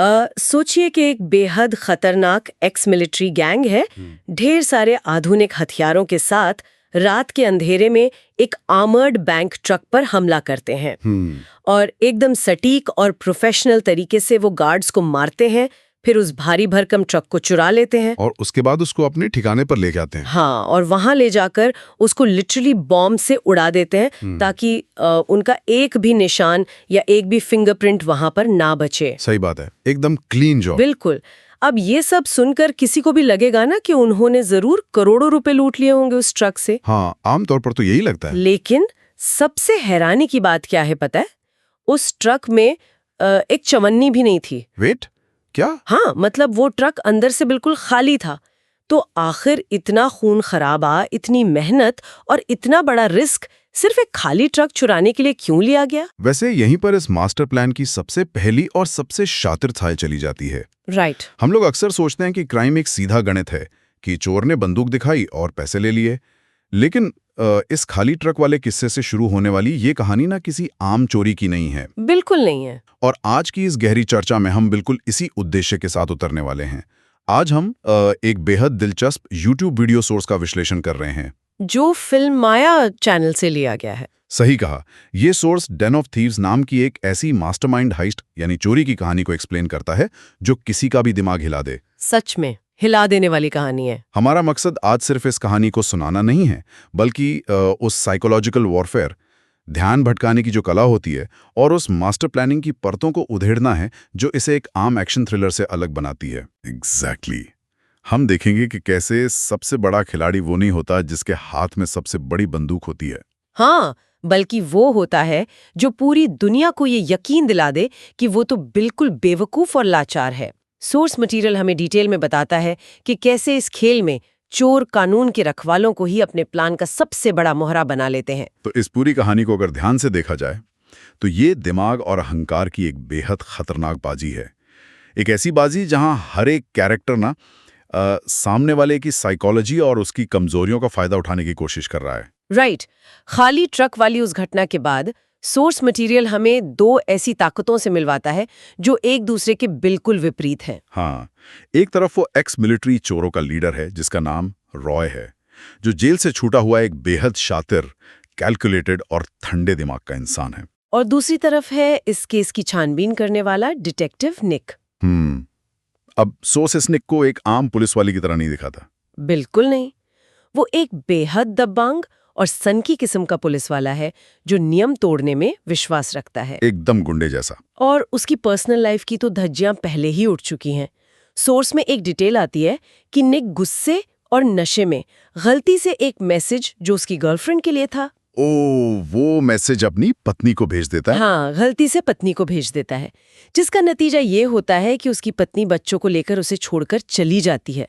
सोचिए कि एक बेहद खतरनाक एक्स मिलिट्री गैंग है, ढेर सारे आधुनिक हथियारों के साथ रात के अंधेरे में एक आर्मर्ड बैंक ट्रक पर हमला करते हैं और एकदम सटीक और प्रोफेशनल तरीके से वो गार्ड्स को मारते हैं, फिर उस भारी भरकम ट्रक को चुरा लेते हैं और उसके बाद उसको अपने ठिकाने पर ले जाते हैं। हाँ, और वहां ले जाकर उसको लिटरली बॉम्ब से उड़ा देते हैं ताकि उनका एक भी निशान या एक भी फिंगरप्रिंट वहां पर ना बचे। सही बात है, एकदम क्लीन जॉब। बिल्कुल। अब ये सब सुनकर किसी को भी लगेगा ना कि उन्होंने जरूर करोड़ों रुपए लूट लिए होंगे उस ट्रक से। हाँ, आमतौर पर तो यही लगता है। लेकिन सबसे हैरानी की बात क्या है पता है? उस ट्रक में एक चवन्नी भी नहीं थी। वेट, क्या? हाँ, मतलब वो ट्रक अंदर से बिल्कुल खाली था। तो आखिर इतना खून खराबा, इतनी मेहनत और इतना बड़ा रिस्क सिर्फ एक खाली ट्रक चुराने के लिए क्यों लिया गया? वैसे यहीं पर इस मास्टर प्लान की सबसे पहली और सबसे शातिर चाल चली जाती है। राइट। हम लोग अक्सर सोचते हैं कि क्राइम एक सीधा गणित है कि चोर ने बंदूक दिखाई और पैसे ले लिए, लेकिन इस खाली ट्रक वाले किस्से से शुरू होने वाली ये कहानी ना किसी आम चोरी की नहीं है। बिल्कुल नहीं है। और आज की इस गहरी चर्चा में हम बिल्कुल इसी उद्देश्य के साथ उतरने वाले हैं। आज हम एक बेहद दिलचस्प YouTube वीडियो सोर्स का विश्लेषण कर रहे हैं जो फिल्म माया चैनल से लिया गया है। सही कहा, ये सोर्स डेन ऑफ थीव्स नाम की एक ऐसी मास्टरमाइंड हाइस्ट यानी चोरी की कहानी को एक्सप्लेन करता है जो किसी का भी दिमाग हिला दे। सच में हिला देने वाली कहानी है। हमारा मकसद आज सिर्फ इस कहानी को सुनाना नहीं है, बल्कि उस साइकोलॉजिकल वॉरफेयर, ध्यान भटकाने की जो कला होती है, और उस मास्टर प्लानिंग की परतों को उधेड़ना है जो इसे एक आम एक्शन थ्रिलर से अलग बनाती है। एग्जैक्टली। हम देखेंगे कि कैसे सबसे बड़ा खिलाड़ी वो नहीं होता जिसके हाथ में सबसे बड़ी बंदूक होती है। हाँ, बल्कि वो होता है जो पूरी दुनिया को ये यकीन दिला दे कि वो तो बिल्कुल बेवकूफ और लाचार है। सोर्स मटेरियल हमें डिटेल में बताता है कि कैसे इस खेल में चोर कानून के रखवालों को ही अपने प्लान का सबसे बड़ा मोहरा बना लेते हैं। तो इस पूरी कहानी को अगर ध्यान से देखा जाए तो ये दिमाग और अहंकार की एक बेहद खतरनाक बाजी है। एक ऐसी बाजी जहां हर एक कैरेक्टर ना सामने वाले की साइकोलॉजी और उसकी कमजोरियों का फायदा उठाने की कोशिश कर रहा है। राइट। खाली ट्रक वाली उस घटना के बाद सोर्स मटेरियल हमें दो ऐसी ताकतों से मिलवाता है जो एक दूसरे के बिल्कुल विपरीत हैं। हाँ, एक तरफ वो एक्स मिलिट्री चोरों का लीडर है जिसका नाम रॉय है, जो जेल से छूटा हुआ एक बेहद शातिर, कैलकुलेटेड और ठंडे दिमाग का इंसान है। और दूसरी तरफ है इस केस की छानबीन करने वाला डिटेक्टिव निक। अब सोर्स इस निक को एक आम पुलिस वाली की तरह नहीं दिखाता। बिल्कुल नहीं। वो एक बेहद दबंग और सनकी किस्म का पुलिस वाला है जो नियम तोड़ने में विश्वास रखता है, एकदम गुंडे जैसा। और उसकी पर्सनल लाइफ की तो धज्जियां पहले ही उठ चुकी हैं। सोर्स में एक डिटेल आती है कि निक गुस्से और नशे में गलती से एक मैसेज जो उसकी गर्लफ्रेंड के लिए था, वो मैसेज अपनी पत्नी को भेज देता है। हाँ, गलती से पत्नी को भेज देता है, जिसका नतीजा ये होता है कि उसकी पत्नी बच्चों को लेकर उसे छोड़कर चली जाती है।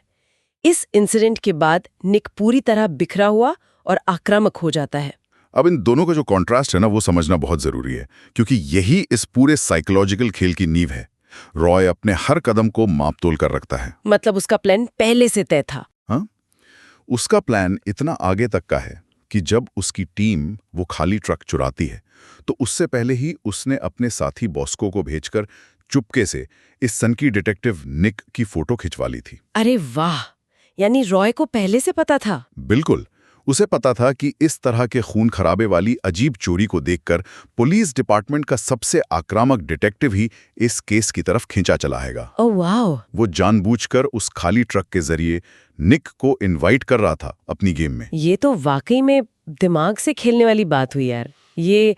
इस इंसिडेंट के बाद निक पूरी तरह बिखरा हुआ और आक्रामक हो जाता है। अब इन दोनों का जो कॉन्ट्रास्ट है ना, वो समझना बहुत जरूरी है, क्योंकि यही इस पूरे साइकोलॉजिकल खेल की नींव है। रॉय अपने हर कदम को मापतोल कर रखता है। मतलब उसका प्लान पहले से तय था। हाँ, उसका प्लान इतना आगे तक का है कि जब उसकी टीम वो खाली ट्रक चुराती है तो उससे पहले ही उसने अपने साथी बॉस्को को भेजकर चुपके से इस सनकी डिटेक्टिव निक की फोटो खिंचवा ली थी। अरे वाह, यानी रॉय को पहले से पता था। बिल्कुल, उसे पता था कि इस तरह के खून खराबे वाली अजीब चोरी को देखकर पुलिस डिपार्टमेंट का सबसे आक्रामक डिटेक्टिव ही इस केस की तरफ खींचा चला हैगा। ओह वाह। वो जानबूझकर उस खाली ट्रक के जरिए निक को इनवाइट कर रहा था अपनी गेम में। ये तो वाकई में दिमाग से खेलने वाली बात हुई यार। ये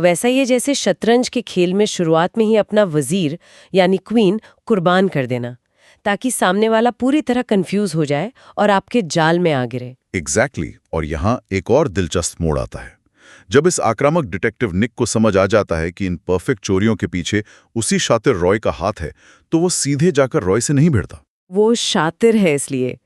वैसा ही है जैसे शतरंज के खेल में शुरुआत में ही अपना वजीर यानी क्वीन कुर्बान कर देना, ताकि सामने वाला पूरी तरह कंफ्यूज हो जाए और आपके जाल में आ गिरे। एग्जैक्टली। और यहाँ एक और दिलचस्प मोड़ आता है। जब इस आक्रामक डिटेक्टिव निक को समझ आ जाता है कि इन परफेक्ट चोरियों के पीछे उसी शातिर रॉय का हाथ है, तो वो सीधे जाकर रॉय से नहीं भिड़ता। वो शातिर है इसलिए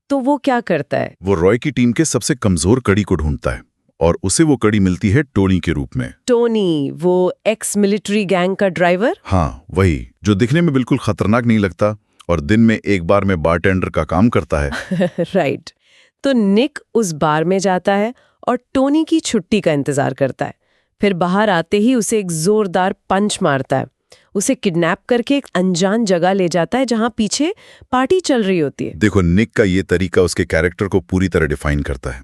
तो वो क्या करता है? वो रॉय की टीम के सबसे कमजोर कड़ी को ढूंढता है, और उसे वो कड़ी मिलती है टोनी के रूप में। टोनी, वो एक्स मिलिट्री गैंग का ड्राइवर? हाँ, वही, जो दिखने में बिल्कुल खतरनाक नहीं लगता और दिन में एक बार में बारटेंडर का काम करता है। राइट। तो निक उस बार में जाता है और टोनी की छुट्टी का इंतजार करता है। फिर बाहर आते ही उसे एक जोरदार पंच मारता है उसे किडनैप करके एक अनजान जगह ले जाता है जहां पीछे पार्टी चल रही होती है। देखो, निक का ये तरीका उसके कैरेक्टर को पूरी तरह डिफाइन करता है।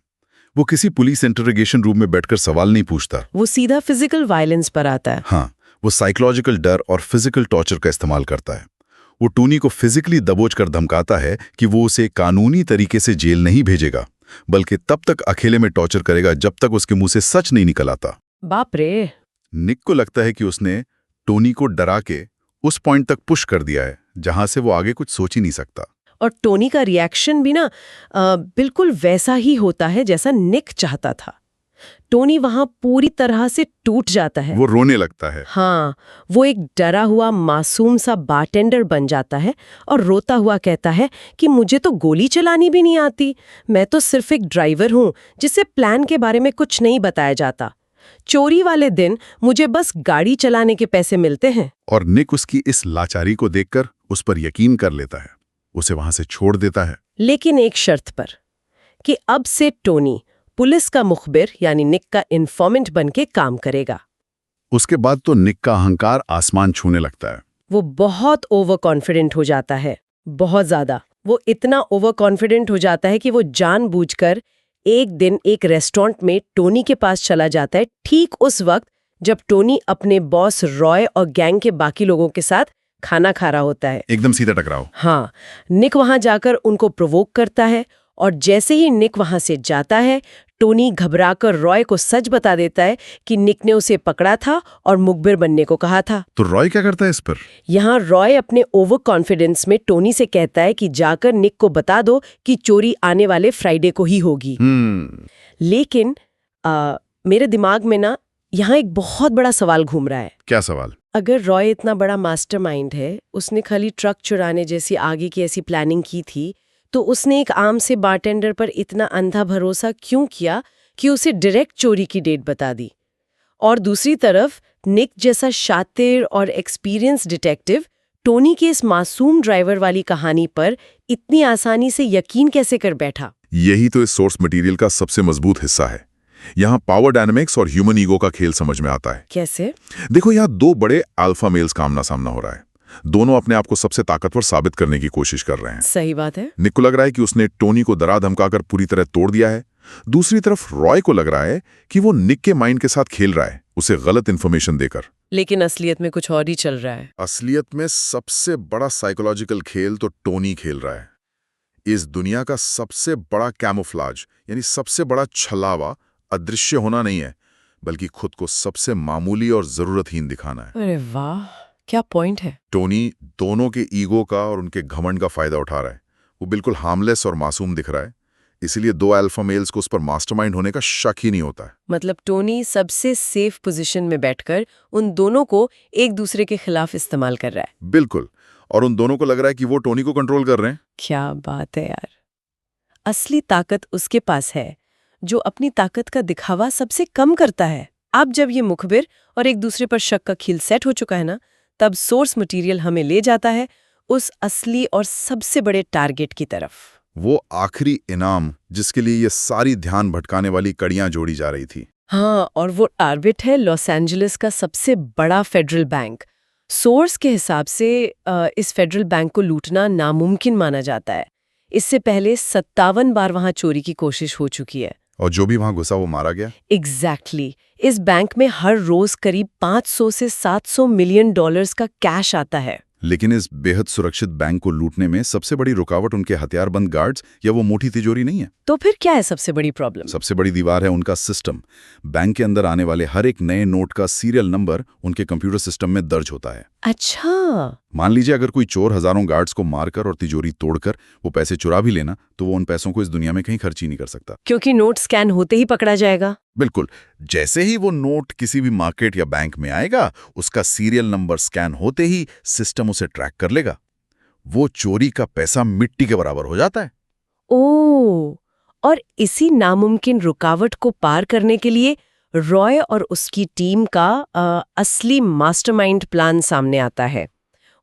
वो किसी पुलिस इंटरोगेशन रूम में बैठकर सवाल नहीं पूछता, वो सीधा फिजिकल वायलेंस पर आता है। हाँ, वो साइकोलॉजिकल डर और फिजिकल टॉर्चर का इस्तेमाल करता है। वो टोनी को फिजिकली दबोच कर धमकाता है कि वो उसे कानूनी तरीके से जेल नहीं भेजेगा, बल्कि तब तक अकेले में टॉर्चर करेगा जब तक उसके मुंह से सच नहीं निकल आता। बाप रे। निक को लगता है कि उसने टोनी को डरा के उस पॉइंट तक पुश कर दिया है जहां से वो आगे कुछ सोच ही नहीं सकता। और टोनी का रिएक्शन भी ना बिल्कुल वैसा ही होता है जैसा निक चाहता था। टोनी वहां पूरी तरह से टूट जाता है। वो रोने लगता है। हाँ, वो एक डरा हुआ मासूम सा बारटेंडर बन जाता है और रोता हुआ कहता है कि मुझे तो गोली चलानी भी नहीं आती, मैं तो सिर्फ एक ड्राइवर हूं जिसे प्लान के बारे में कुछ नहीं बताया जाता। चोरी वाले दिन मुझे बस गाड़ी चलाने के पैसे मिलते हैं। और निक उसकी इस लाचारी को देखकर उस पर यकीन कर लेता है, उसे वहां से छोड़ देता है। लेकिन एक शर्त पर, कि अब से टोनी पुलिस का मुखबिर यानी निक का इन्फॉर्मेंट बन के काम करेगा। उसके बाद तो निक का अहंकार आसमान छूने लगता है। वो बहुत ओवर कॉन्फिडेंट हो जाता है, बहुत ज्यादा। वो इतना ओवर कॉन्फिडेंट हो जाता है कि वो जानबूझकर एक दिन एक रेस्टोरेंट में टोनी के पास चला जाता है, ठीक उस वक्त जब टोनी अपने बॉस रॉय और गैंग के बाकी लोगों के साथ खाना खा रहा होता है। एकदम सीधा टकराव। हाँ, निक वहां जाकर उनको प्रोवोक करता है और जैसे ही निक वहां से जाता है, टोनी घबराकर रॉय को सच बता देता है कि निक ने उसे पकड़ा था और मुखबिर बनने को कहा था। तो रॉय क्या करता है इस पर? यहाँ रॉय अपने ओवर कॉन्फिडेंस में टोनी से कहता है कि जाकर निक को बता दो कि चोरी आने वाले फ्राइडे को ही होगी। लेकिन मेरे दिमाग में ना यहाँ एक बहुत बड़ा सवाल घूम रहा है। क्या सवाल? अगर रॉय इतना बड़ा मास्टरमाइंड है, उसने खाली ट्रक चुराने जैसी आगे की ऐसी प्लानिंग की थी, तो उसने एक आम से बारटेंडर पर इतना अंधा भरोसा क्यों किया कि उसे डायरेक्ट चोरी की डेट बता दी? और दूसरी तरफ निक जैसा शातिर और एक्सपीरियंस डिटेक्टिव टोनी के इस मासूम ड्राइवर वाली कहानी पर इतनी आसानी से यकीन कैसे कर बैठा? यही तो इस सोर्स मटेरियल का सबसे मजबूत हिस्सा है। यहाँ पावर डायनामिक्स और ह्यूमन ईगो का खेल समझ में आता है। कैसे? देखो, यहाँ दो बड़े अल्फा मेल्स का आमना सामना हो रहा है। दोनों अपने आप को सबसे ताकतवर साबित करने की कोशिश कर रहे हैं। सही बात है। निक को लग रहा है कि उसने टोनी को डरा धमकाकर पूरी तरह तोड़ दिया है। दूसरी तरफ रॉय को लग रहा है कि वो निक के माइंड के साथ खेल रहा है, उसे गलत इंफॉर्मेशन देकर। लेकिन असलियत में कुछ और ही चल रहा है। असलियत में सबसे बड़ा साइकोलॉजिकल खेल तो टोनी खेल रहा है। इस दुनिया का सबसे बड़ा कैमोफ्लाज यानी सबसे बड़ा छलावा अदृश्य होना नहीं है, बल्कि खुद को सबसे मामूली और जरूरतहीन दिखाना है। अरे वाह, क्या पॉइंट है। टोनी दोनों के ईगो का और उनके घमंड का फायदा उठा रहा है। वो बिल्कुल हार्मलेस और मासूम दिख रहा है, इसीलिए दो अल्फा मेल्स को उस पर मास्टरमाइंड होने का शक ही नहीं होता है। मतलब टोनी सबसे सेफ पोजीशन में बैठकर उन दोनों को एक दूसरे के खिलाफ इस्तेमाल कर रहा है। बिल्कुल, और उन दोनों को लग रहा है कि वो टोनी को कंट्रोल कर रहे हैं। क्या बात है यार। असली ताकत उसके पास है, जो अपनी ताकत का दिखावा सबसे कम करता है। अब जब ये मुखबिर और एक दूसरे पर शक का खेल सेट हो चुका है ना, तब सोर्स मटेरियल हमें ले जाता है उस असली और सबसे बड़े टारगेट की तरफ। वो आखिरी इनाम जिसके लिए ये सारी ध्यान भटकाने वाली कड़ियां जोड़ी जा रही थी। हाँ, और वो टारगेट है लॉस एंजलिस का सबसे बड़ा फेडरल बैंक। सोर्स के हिसाब से इस फेडरल बैंक को लूटना नामुमकिन माना जाता है। इससे पहले 57 बार वहां चोरी की कोशिश हो चुकी है। और जो भी वहां घुसा वो मारा गया। एग्जैक्टली। इस बैंक में हर रोज करीब 500 से 700 मिलियन डॉलर्स का कैश आता है। लेकिन इस बेहद सुरक्षित बैंक को लूटने में सबसे बड़ी रुकावट उनके हथियारबंद गार्ड्स या वो मोटी तिजोरी नहीं है। तो फिर क्या है सबसे बड़ी प्रॉब्लम? सबसे बड़ी दीवार है उनका सिस्टम। बैंक के अंदर आने वाले हर एक नए नोट का सीरियल नंबर उनके कंप्यूटर सिस्टम में दर्ज होता है। अच्छा। मान लीजिए अगर कोई चोर हजारों गार्ड्स को मारकर और तिजोरी तोड़कर वो पैसे चुरा भी लेना, तो वो उन पैसों को इस दुनिया में कहीं खर्च ही नहीं कर सकता, क्योंकि नोट स्कैन होते ही पकड़ा जाएगा। बिल्कुल, जैसे ही वो नोट किसी भी मार्केट या बैंक में आएगा, उसका सीरियल नंबर स्कैन होते ही सिस्टम उसे ट्रैक कर लेगा। वो चोरी का पैसा मिट्टी के बराबर हो जाता है। ओह, और इसी नामुमकिन रुकावट को पार करने के लिए रॉय और उसकी टीम का असली मास्टरमाइंड प्लान सामने आता है।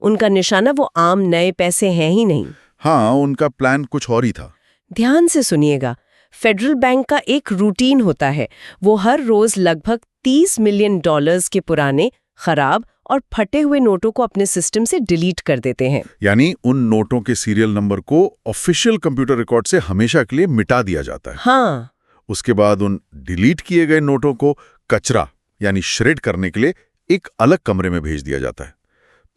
उनका निशाना वो आम नए पैसे हैं ही नहीं। हाँ, उनका प्लान कुछ और ही था। ध्यान से सुनिएगा। फेडरल बैंक का एक रूटीन होता है। वो हर रोज लगभग $30 मिलियन के पुराने, खराब और फटे हुए नोटों को अपने सिस्टम से डिलीट कर देते हैं। यानी उन नोटों के सीरियल नंबर को ऑफिशियल कंप्यूटर रिकॉर्ड से हमेशा के लिए मिटा दिया जाता है। हाँ। उसके बाद उन डिलीट किए गए नोटों को कचरा यानी श्रेड करने के लिए एक अलग कमरे में भेज दिया जाता है।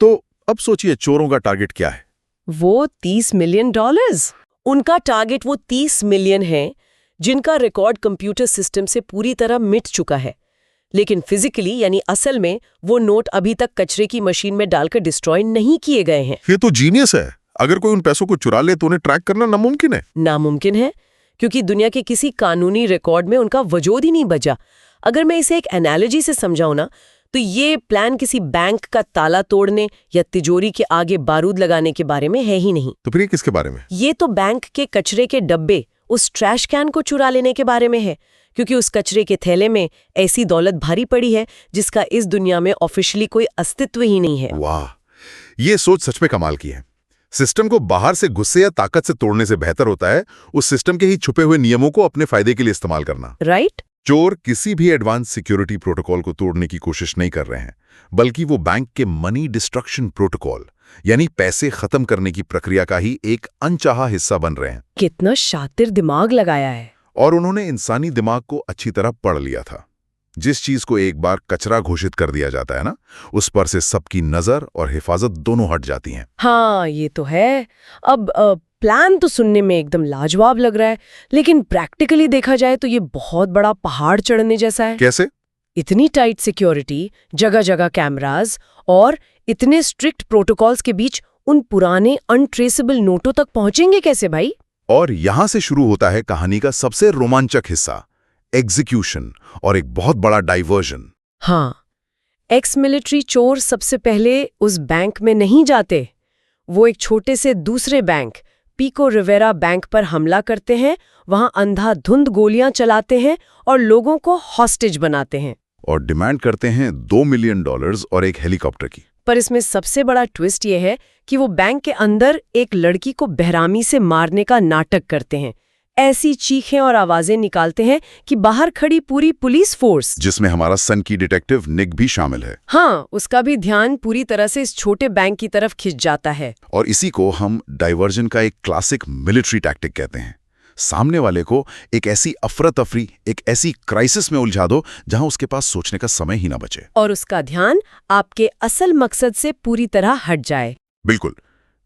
तो अब सोचिए चोरों का टारगेट क्या है? वो $30 मिलियन। उनका टारगेट वो 30 मिलियन है जिनका रिकॉर्ड कंप्यूटर सिस्टम से पूरी तरह मिट चुका है, लेकिन फिजिकली यानी असल में वो नोट अभी तक कचरे की मशीन में डालकर डिस्ट्रॉय नहीं किए गए हैं। ये तो जीनियस है। अगर कोई उन पैसों को चुरा ले तो उन्हें ट्रैक करना नामुमकिन है। नामुमकिन है क्योंकि दुनिया के किसी कानूनी रिकॉर्ड में उनका वजूद ही नहीं बचा। अगर मैं इसे एक एनालॉजी से समझाऊं ना, तो ये प्लान किसी बैंक का ताला तोड़ने या तिजोरी के आगे बारूद लगाने के बारे में है ही नहीं। तो फिर ये किसके बारे में? ये तो बैंक के कचरे के डब्बे, उस ट्रैश कैन को चुरा लेने के बारे में है, क्योंकि उस कचरे के थैले में ऐसी दौलत भरी पड़ी है जिसका इस दुनिया में ऑफिशियली कोई अस्तित्व ही नहीं है। वाह, ये सोच सच में कमाल की है। सिस्टम को बाहर से गुस्से या ताकत से तोड़ने से बेहतर होता है उस सिस्टम के ही छुपे हुए नियमों को अपने फायदे के लिए इस्तेमाल करना। राइट? चोर किसी भी एडवांस सिक्योरिटी प्रोटोकॉल को तोड़ने की कोशिश नहीं कर रहे हैं, बल्कि वो बैंक के मनी डिस्ट्रक्शन प्रोटोकॉल यानी पैसे खत्म करने की प्रक्रिया का ही एक अनचाहा हिस्सा बन रहे हैं। कितना शातिर दिमाग लगाया है। और उन्होंने इंसानी दिमाग को अच्छी तरह पढ़ लिया था। जिस चीज को एक बार कचरा घोषित कर दिया जाता है ना, उस पर से सबकी नजर और हिफाजत दोनों हट जाती हैं। हाँ, ये तो है। अब प्लान तो सुनने में एकदम लाजवाब लग रहा है, लेकिन प्रैक्टिकली देखा जाए तो ये बहुत बड़ा पहाड़ चढ़ने जैसा है। कैसे? इतनी टाइट सिक्योरिटी, जगह जगह कैमरास और इतने स्ट्रिक्ट प्रोटोकॉल्स के बीच उन पुराने अनट्रेसेबल नोटों तक पहुंचेंगे कैसे भाई? और यहां से शुरू होता है कहानी का सबसे रोमांचक हिस्सा, एग्जीक्यूशन, और एक बहुत बड़ा डाइवर्जन। हाँ, एक्स मिलिट्री चोर सबसे पहले उस बैंक में नहीं जाते। वो एक छोटे से दूसरे बैंक, पीको रिवेरा बैंक पर हमला करते हैं, वहां अंधाधुंध गोलियां चलाते हैं और लोगों को हॉस्टेज बनाते हैं। और डिमांड करते हैं $2 मिलियन और एक हेलीकॉप्टर की। पर इसमें सबसे बड़ा ट्विस्ट ये है कि वो बैंक के अंदर एक लड़की को बेरहमी से मारने का नाटक करते हैं। ऐसी चीखें और आवाजें निकालते हैं कि बाहर खड़ी पूरी पुलिस फोर्स, जिसमें हमारा सन की डिटेक्टिव निक भी शामिल है, हाँ, उसका भी ध्यान पूरी तरह से इस छोटे बैंक की तरफ खिंच जाता है। और इसी को हम डाइवर्जन का एक क्लासिक मिलिट्री टैक्टिक कहते हैं। सामने वाले को एक ऐसी अफरा तफरी, एक ऐसी क्राइसिस में उलझा दो जहां उसके पास सोचने का समय ही ना बचे और उसका ध्यान आपके असल मकसद से पूरी तरह हट जाए। बिल्कुल।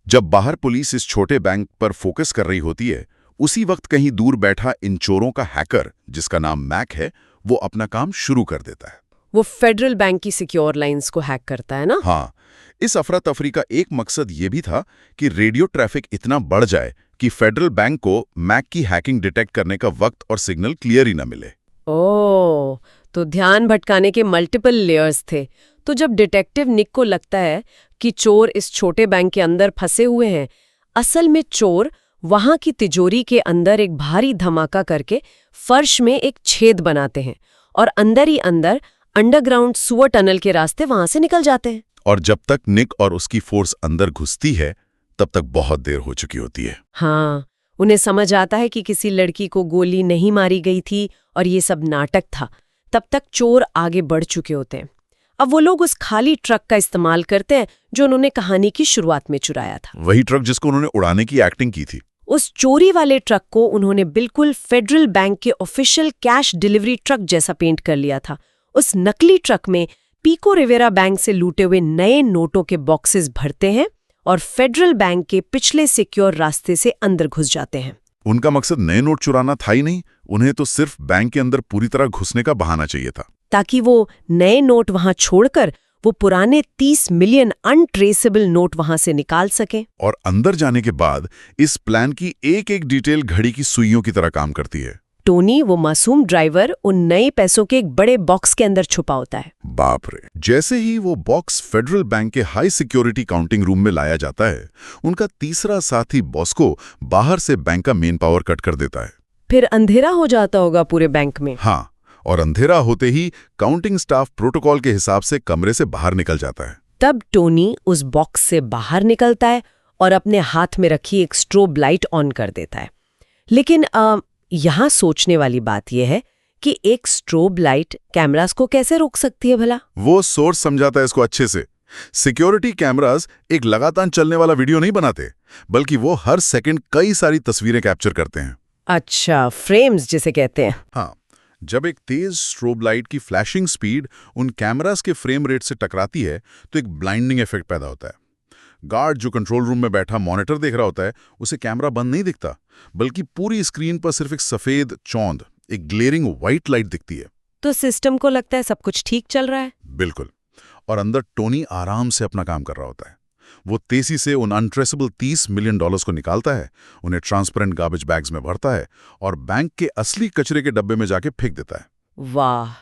जब बाहर पुलिस इस छोटे बैंक पर फोकस कर रही होती है, उसी वक्त कहीं दूर बैठा इन चोरों का हैकर, जिसका नाम मैक है, वो अपना काम शुरू कर देता है। वो फेडरल बैंक की सिक्योर लाइंस को हैक करता है ना? हाँ, इस अफरा तफरी का एक मकसद ये भी था कि रेडियो ट्रैफिक इतना बढ़ जाए कि फेडरल बैंक को मैक की हैकिंग डिटेक्ट करने का वक्त और सिग्नल क्लियर ही ना मिले। ओह, तो ध्यान भटकाने के मल्टीपल लेयर्स थे। तो जब डिटेक्टिव निक को लगता है कि चोर इस छोटे बैंक के अंदर फंसे हुए हैं, असल में चोर वहां की तिजोरी के अंदर एक भारी धमाका करके फर्श में एक छेद बनाते हैं और अंदर ही अंदर अंडरग्राउंड सुअर टनल के रास्ते वहां से निकल जाते हैं। और जब तक निक और उसकी फोर्स अंदर घुसती है, तब तक बहुत देर हो चुकी होती है। हाँ, उन्हें समझ आता है कि किसी लड़की को गोली नहीं मारी गई थी और ये सब नाटक था। तब तक चोर आगे बढ़ चुके होते हैं। अब वो लोग उस खाली ट्रक का इस्तेमाल करते हैं जो उन्होंने कहानी की शुरुआत में चुराया था। वही ट्रक जिसको उन्होंने उड़ाने की एक्टिंग की थी। उस चोरी वाले ट्रक को उन्होंने बिल्कुल फेडरल बैंक के ऑफिशियल कैश डिलीवरी ट्रक जैसा पेंट कर लिया था। उस नकली ट्रक में पीको रिवेरा बैंक से लूटे हुए नए नोटों के बॉक्सेस भरते हैं और फेडरल बैंक के पिछले सिक्योर रास्ते से अंदर घुस जाते हैं। उनका मकसद नए नोट चुराना था ही नहीं, उन्हें तो सिर्फ बैंक के अंदर पूरी तरह घुसने का बहाना चाहिए था, ताकि वो नए नोट वहां छोड़कर वो पुराने 30 मिलियन अनट्रेसेबल नोट वहां से निकाल सकें। और अंदर जाने के बाद इस प्लान की एक एक डिटेल घड़ी की सुइयों की तरह काम करती है। टोनी, वो मासूम ड्राइवर, उन नए पैसों के एक बड़े बॉक्स के अंदर छुपा होता है। बाप रे! जैसे ही वो बॉक्स फेडरल बैंक के हाई सिक्योरिटी काउंटिंग रूम में लाया जाता है, उनका तीसरा साथी बॉस्को बाहर से बैंक का मेन पावर कट कर देता है। फिर अंधेरा हो जाता होगा पूरे बैंक में। हाँ, और अंधेरा होते ही काउंटिंग स्टाफ प्रोटोकॉल के हिसाब से कमरे से बाहर निकल जाता है। तब टोनी उस बॉक्स से बाहर निकलता है और अपने हाथ में रखी एक स्ट्रोब लाइट ऑन कर देता है। लेकिन यहाँ सोचने वाली बात यह है कि एक स्ट्रोब लाइट कैमरास को कैसे रोक सकती है भला? वो सोर्स समझाता है इसको अच्छे से। सिक्योरिटी कैमरास एक लगातार चलने वाला वीडियो नहीं बनाते, बल्कि वो हर सेकंड कई सारी तस्वीरें कैप्चर करते हैं। अच्छा, फ्रेम्स जिसे कहते हैं। हाँ, जब एक तेज स्ट्रोब लाइट की फ्लैशिंग स्पीड उन कैमरास के फ्रेम रेट से टकराती है तो एक ब्लाइंडिंग इफेक्ट पैदा होता है। गार्ड जो कंट्रोल रूम में बैठा मॉनिटर देख रहा होता है, उसे कैमरा बंद नहीं दिखता, बल्कि पूरी स्क्रीन पर सिर्फ एक सफेद चौंध, एक ग्लेयरिंग व्हाइट लाइट दिखती है। तो सिस्टम को लगता है सब कुछ ठीक चल रहा है। बिल्कुल। और अंदर टोनी आराम से अपना काम कर रहा होता है। वो तेजी से उन अनट्रेसेबल $30 मिलियन को निकालता है, उन्हें ट्रांसपेरेंट गार्बेज बैग्स में भरता है और बैंक के असली कचरे के डब्बे में जाके फेंक देता है। वाह,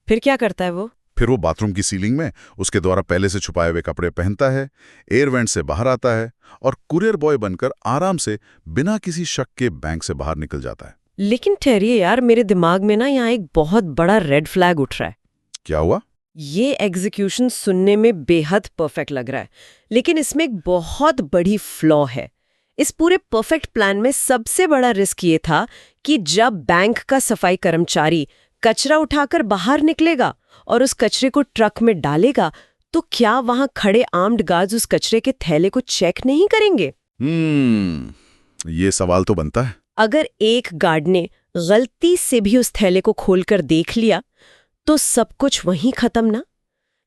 फिर क्या करता है वो? फिर वो बाथरूम की सीलिंग में उसके द्वारा पहले से छुपाए हुए कपड़े पहनता है, एयर वेंट से बाहर आता है और कुरियर बॉय बनकर आराम से बिना किसी शक के बैंक से बाहर निकल जाता है। लेकिन ठहरिए यार, मेरे दिमाग में ना यहाँ एक बहुत बड़ा रेड फ्लैग उठ रहा है। क्या हुआ? ये एग्जीक्यूशन सुनने में बेहद परफेक्ट लग रहा है, लेकिन इसमें एक बहुत बड़ी फ्लॉ है। इस पूरे परफेक्ट प्लान में सबसे बड़ा रिस्क ये था कि जब बैंक का सफाई कर्मचारी कचरा उठाकर बाहर निकलेगा और उस कचरे को ट्रक में डालेगा, तो क्या वहां खड़े आर्म्ड गार्ड्स उस कचरे के थैले को चेक नहीं करेंगे? ये सवाल तो बनता है। अगर एक गार्ड ने गलती से भी उस थैले को खोलकर देख लिया तो सब कुछ वहीं खत्म ना।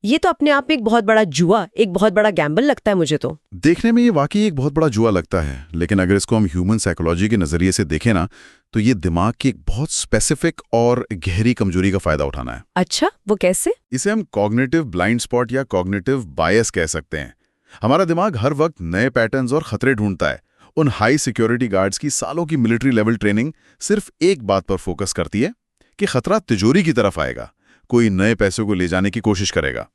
ये तो अपने आप में एक बहुत बड़ा जुआ, एक बहुत बड़ा गैम्बल लगता है मुझे तो। देखने में ये वाकई एक बहुत बड़ा जुआ लगता है, लेकिन अगर इसको हम ह्यूमन साइकोलॉजी के नजरिए से देखें ना, तो ये दिमाग की एक बहुत स्पेसिफिक और गहरी कमजोरी का फायदा उठाना है। अच्छा, वो कैसे? इसे हम कॉग्निटिव ब्लाइंड स्पॉट या कॉग्निटिव बायस कह सकते हैं। हमारा दिमाग हर वक्त नए पैटर्न्स और खतरे ढूंढता है। उन हाई सिक्योरिटी गार्ड्स की सालों की मिलिट्री लेवल ट्रेनिंग सिर्फ एक बात पर फोकस करती है कि खतरा तिजोरी की तरफ आएगा, कोई नए पैसों को ले जाने की कोशिश करेगा।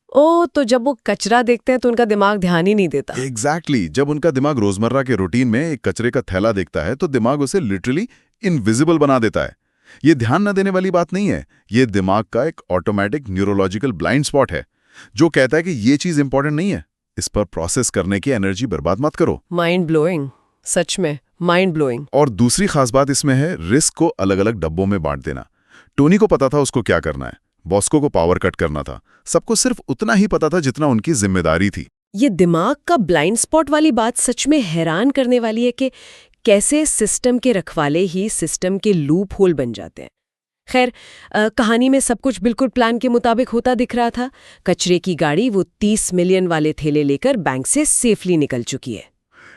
तो जब वो कचरा देखते हैं तो उनका दिमाग ध्यान ही नहीं देता। एग्जैक्टली। जब उनका दिमाग रोजमर्रा के रूटीन में एक कचरे का थैला देखता है तो दिमाग उसे लिटरली इनविजिबल बना देता है। ये ध्यान न देने वाली बात नहीं है, ये दिमाग का एक ऑटोमेटिक न्यूरोलॉजिकल ब्लाइंड स्पॉट है जो कहता है कि ये चीज इंपॉर्टेंट नहीं है, इस पर प्रोसेस करने की एनर्जी बर्बाद मत करो। माइंड ब्लोइंग, सच में माइंड ब्लोइंग। और दूसरी खास बात इसमें है रिस्क को अलग अलग डब्बों में बांट देना। टोनी को पता था उसको क्या करना है, बॉस्को को पावर कट करना था, सबको सिर्फ उतना ही पता था जितना उनकी जिम्मेदारी थी। ये दिमाग का ब्लाइंड स्पॉट वाली बात सच में हैरान करने वाली है कि कैसे सिस्टम के रखवाले ही सिस्टम के लूप होल बन जाते हैं। खैर, कहानी में सब कुछ बिल्कुल प्लान के मुताबिक होता दिख रहा था। कचरे की गाड़ी वो 30 मिलियन वाले थैले लेकर बैंक से सेफली निकल चुकी है।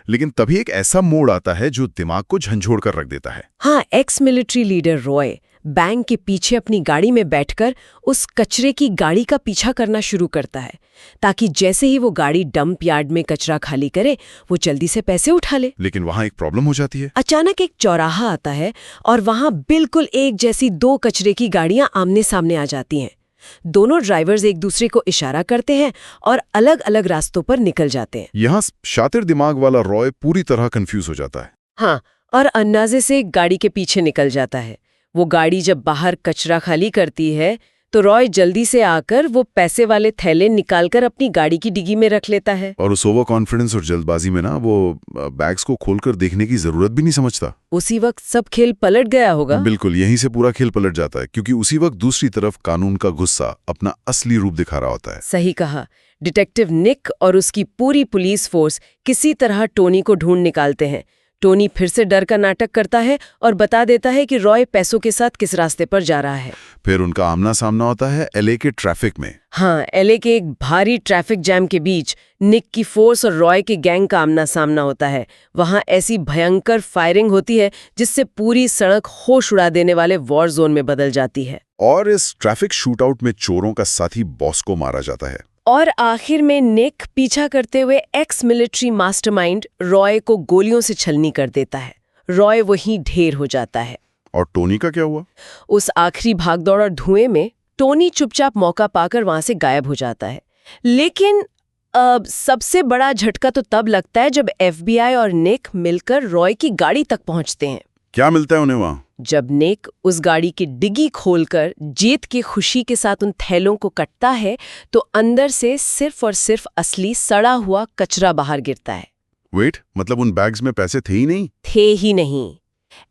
लेकिन तभी एक ऐसा मोड़ आता है जो दिमाग को झंझोड़ कर रख देता है। हाँ, ex military leader Roy bank के पीछे अपनी गाड़ी में बैठकर उस कचरे की गाड़ी का पीछा करना शुरू करता है, ताकि जैसे ही वो गाड़ी डंप यार्ड में कचरा खाली करे वो जल्दी से पैसे उठा ले। लेकिन वहां एक प्रॉब्लम हो जाती है। अचानक एक चौराहा आता है और वहां बिल्कुल एक जैसी दो कचरे की गाड़ियां आमने सामने आ जाती हैं। दोनों ड्राइवर्स एक दूसरे को इशारा करते हैं और अलग अलग रास्तों पर निकल जाते हैं। यहाँ शातिर दिमाग वाला रॉय पूरी तरह कंफ्यूज हो जाता है। हाँ, और अंदाजे से गाड़ी के पीछे निकल जाता है। वो गाड़ी जब बाहर कचरा खाली करती है तो रॉय जल्दी से आकर वो पैसे वाले थैले निकालकर अपनी गाड़ी की डिग्गी में रख लेता है। और उस ओवर कॉन्फिडेंस और जल्दबाजी में ना वो बैग्स को खोलकर देखने की जरूरत भी नहीं समझता। उसी वक्त सब खेल पलट गया होगा। बिल्कुल, यहीं से पूरा खेल पलट जाता है, क्योंकि उसी वक्त दूसरी तरफ कानून का गुस्सा अपना असली रूप दिखा रहा होता है। सही कहा। डिटेक्टिव निक और उसकी पूरी पुलिस फोर्स किसी तरह टोनी को ढूंढ निकालते हैं। टोनी फिर से डर का नाटक करता है और बता देता है कि रॉय पैसों के साथ किस रास्ते पर जा रहा है। फिर उनका आमना सामना होता है एलए के ट्रैफिक में। हाँ, एलए के एक भारी ट्रैफिक जैम के बीच निक की फोर्स और रॉय के गैंग का आमना सामना होता है। वहां ऐसी भयंकर फायरिंग होती है जिससे पूरी सड़क होश उड़ा देने वाले वॉर जोन में बदल जाती है। और इस ट्रैफिक शूटआउट में चोरों का साथी बॉस को मारा जाता है। और आखिर में निक पीछा करते हुए एक्स मिलिट्री मास्टरमाइंड रॉय को गोलियों से छलनी कर देता है। रॉय वहीं ढेर हो जाता है। और टोनी का क्या हुआ? उस आखिरी भागदौड़ और धुएं में टोनी चुपचाप मौका पाकर वहां से गायब हो जाता है। लेकिन सबसे बड़ा झटका तो तब लगता है जब एफबीआई और निक मिलकर रॉय की गाड़ी तक पहुंचते हैं। क्या मिलता है उन्हें वहां? जब निक उस गाड़ी की डिग्गी खोलकर जीत की खुशी के साथ उन थैलों को कटता है तो अंदर से सिर्फ और सिर्फ असली सड़ा हुआ कचरा बाहर गिरता है। वेट, मतलब उन बैग्स में पैसे थे ही नहीं? थे ही नहीं।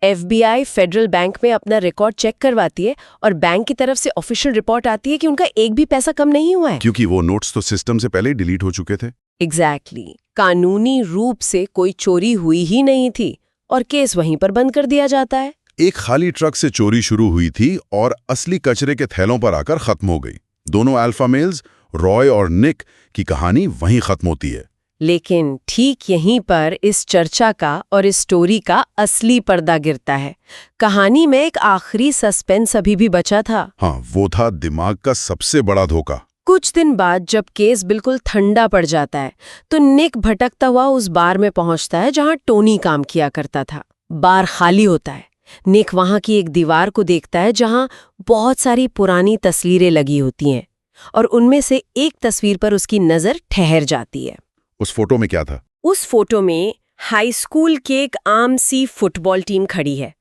FBI फेडरल बैंक में अपना रिकॉर्ड चेक करवाती है और बैंक की तरफ से ऑफिशियल रिपोर्ट आती है कि उनका एक भी पैसा कम नहीं हुआ है। क्योंकि वो नोट्स तो सिस्टम से पहले ही डिलीट हो चुके थे। एग्जैक्टली कानूनी रूप से कोई चोरी हुई ही नहीं थी और केस वहीं पर बंद कर दिया जाता है। एक खाली ट्रक से चोरी शुरू हुई थी और असली कचरे के थैलों पर आकर खत्म हो गई। दोनों अल्फा मेल्स, रॉय और निक की कहानी वहीं खत्म होती है। लेकिन ठीक यहीं पर इस चर्चा का और इस स्टोरी का असली पर्दा गिरता है। कहानी में एक आखिरी सस्पेंस अभी भी बचा था। हाँ, वो था दिमाग का सबसे बड़ा धोखा। कुछ दिन बाद जब केस बिल्कुल ठंडा पड़ जाता है तो निक भटकता हुआ उस बार में पहुंचता है जहां टोनी काम किया करता था। बार खाली होता है। निक वहां की एक दीवार को देखता है जहां बहुत सारी पुरानी तस्वीरें लगी होती हैं और उनमें से एक तस्वीर पर उसकी नजर ठहर जाती है। उस फोटो में क्या था? उस फोटो में हाई स्कूल की एक आम सी फुटबॉल टीम खड़ी है,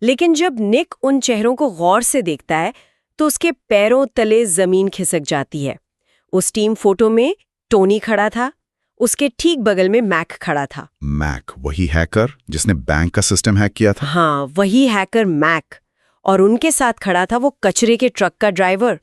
लेकिन जब निक उन चेहरों को गौर से देखता है तो उसके पैरों तले जमीन खिसक जाती है। उस टीम फोटो में टोनी खड़ा था, उसके ठीक बगल में मैक खड़ा था। मैक, वही हैकर जिसने बैंक का सिस्टम हैक किया था? हाँ, वही हैकर मैक। और उनके साथ खड़ा था वो कचरे के ट्रक का ड्राइवर।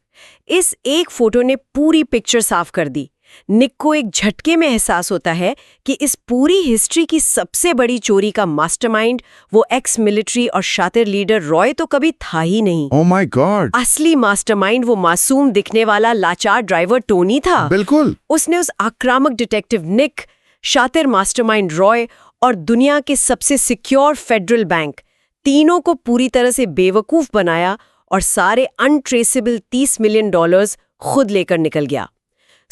इस एक फोटो ने पूरी पिक्चर साफ कर दी। निक को एक झटके में एहसास होता है कि इस पूरी हिस्ट्री की सबसे बड़ी चोरी का मास्टरमाइंड वो एक्स मिलिट्री और शातिर लीडर रॉय तो कभी था ही नहीं। Oh my God! असली मास्टरमाइंड वो मासूम दिखने वाला लाचार ड्राइवर टोनी था। बिल्कुल। उसने उस आक्रामक डिटेक्टिव निक, शातिर मास्टरमाइंड रॉय और दुनिया के सबसे सिक्योर फेडरल बैंक, तीनों को पूरी तरह से बेवकूफ बनाया और सारे अनट्रेसेबल $30 मिलियन खुद लेकर निकल गया।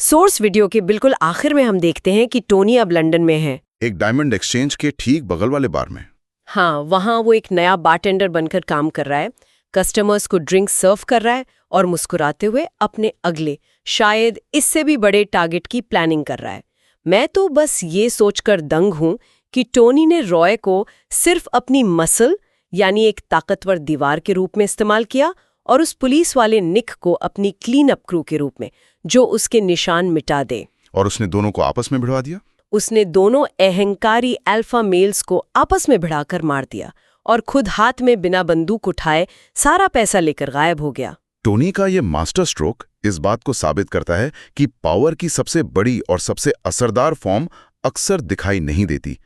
सोर्स वीडियो के बिल्कुल आखिर में हम देखते हैं कि टोनी अब लंदन में है, एक डायमंड एक्सचेंज के ठीक बगल वाले बार में। हाँ, वहाँ वो एक नया बारटेंडर बनकर काम कर रहा है, कस्टमर्स को ड्रिंक सर्व कर रहा है और मुस्कुराते हुए अपने अगले, शायद इससे भी बड़े टारगेट की प्लानिंग कर रहा है। मैं तो बस ये सोचकर दंग हूं कि टोनी ने रॉय को सिर्फ अपनी मसल यानी एक ताकतवर दीवार के रूप में इस्तेमाल किया और उस पुलिस वाले निक को अपनी क्लीन अप क्रू के रूप में, जो उसके निशान मिटा दे। और उसने दोनों को आपस में भिड़वा दिया? उसने दोनों अहंकारी अल्फा मेल्स को आपस में भिड़ाकर मार दिया और खुद हाथ में बिना बंदूक उठाए सारा पैसा लेकर गायब हो गया। टोनी का ये मास्टर स्ट्रोक इस बात को साबित करता है कि पावर की सबसे बड़ी और सबसे असरदार फॉर्म अक्सर दिखाई नहीं देती।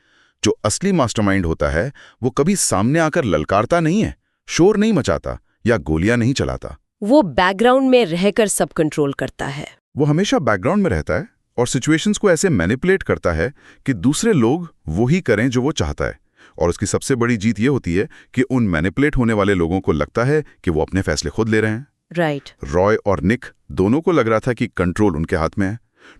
जो असली मास्टरमाइंड होता है वो कभी सामने आकर ललकारता नहीं है, शोर नहीं मचाता या गोलियां नहीं चलाता। वो बैकग्राउंड में रहकर सब कंट्रोल करता है। वो हमेशा बैकग्राउंड में रहता है और सिचुएशंस को ऐसे मैनिपुलेट करता है कि दूसरे लोग वही करें जो वो चाहता है। और उसकी सबसे बड़ी जीत ये होती है कि उन मैनिपुलेट होने वाले लोगों को लगता है कि वो अपने फैसले खुद ले रहे हैं। राइट। रॉय और निक दोनों को लग रहा था कि कंट्रोल उनके हाथ में है।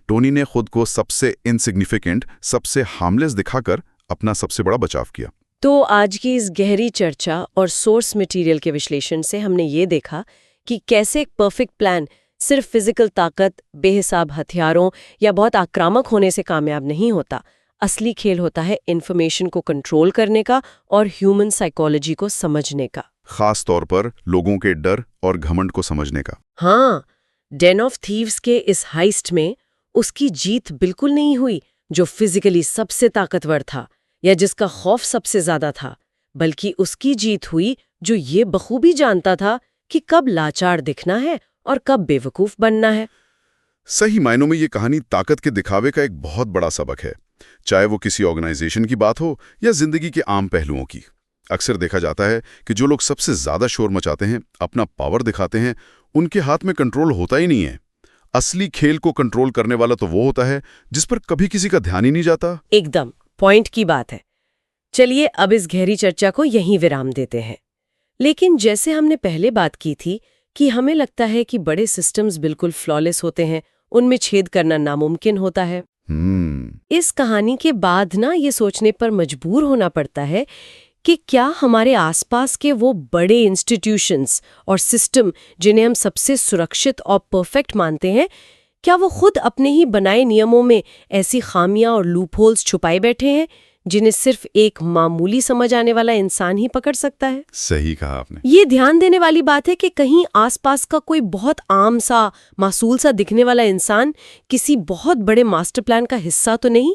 टोनी ने खुद को सबसे इनसिग्निफिकेंट, सबसे हार्मलेस दिखाकर अपना सबसे बड़ा बचाव किया। तो आज की इस गहरी चर्चा और सोर्स मटेरियल के विश्लेषण से हमने ये देखा कि कैसे एक परफेक्ट प्लान सिर्फ फिजिकल ताकत, बेहिसाब हथियारों या बहुत आक्रामक होने से कामयाब नहीं होता। असली खेल होता है इन्फॉर्मेशन को कंट्रोल करने का और ह्यूमन साइकोलॉजी को समझने का, खास तौर पर लोगों के डर और घमंड को समझने का। हाँ, डेन ऑफ थीव्स के इस हाइस्ट में उसकी जीत बिल्कुल नहीं हुई जो फिजिकली सबसे ताकतवर था या जिसका खौफ सबसे ज्यादा था, बल्कि उसकी जीत हुई जो ये बखूबी जानता था कि कब लाचार दिखना है और कब बेवकूफ बनना है। सही मायनों में ये कहानी ताकत के दिखावे का एक बहुत बड़ा सबक है, चाहे वो किसी ऑर्गेनाइजेशन की बात हो या जिंदगी के आम पहलुओं की। अक्सर देखा जाता है कि जो लोग सबसे ज्यादा शोर मचाते हैं, अपना पावर दिखाते हैं, उनके हाथ में कंट्रोल होता ही नहीं है। असली खेल को कंट्रोल करने वाला तो वो होता है जिस पर कभी किसी का ध्यान ही नहीं जाता। एकदम पॉइंट की बात है। चलिए अब इस गहरी चर्चा को यहीं विराम देते हैं। लेकिन जैसे हमने पहले बात की थी कि हमें लगता है कि बड़े सिस्टम्स बिल्कुल फ्लॉलेस होते हैं, उनमें छेद करना नामुमकिन होता है। इस कहानी के बाद ना ये सोचने पर मजबूर होना पड़ता है कि क्या हमारे आसपास के वो बड़े इंस्टीट्यूशंस और सिस्टम जिन्हें हम सबसे सुरक्षित और परफेक्ट मानते हैं, क्या वो खुद अपने ही बनाए नियमों में ऐसी खामियां और लूपहोल्स छुपाए बैठे हैं जिन्हें सिर्फ एक मामूली समझ आने वाला इंसान ही पकड़ सकता है? सही कहा आपने। ये ध्यान देने वाली बात है कि कहीं आसपास का कोई बहुत आम सा, मासूल सा दिखने वाला इंसान किसी बहुत बड़े मास्टर प्लान का हिस्सा तो नहीं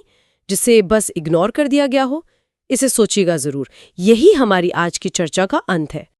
जिसे बस इग्नोर कर दिया गया हो। इसे सोचिएगा जरूर। यही हमारी आज की चर्चा का अंत है।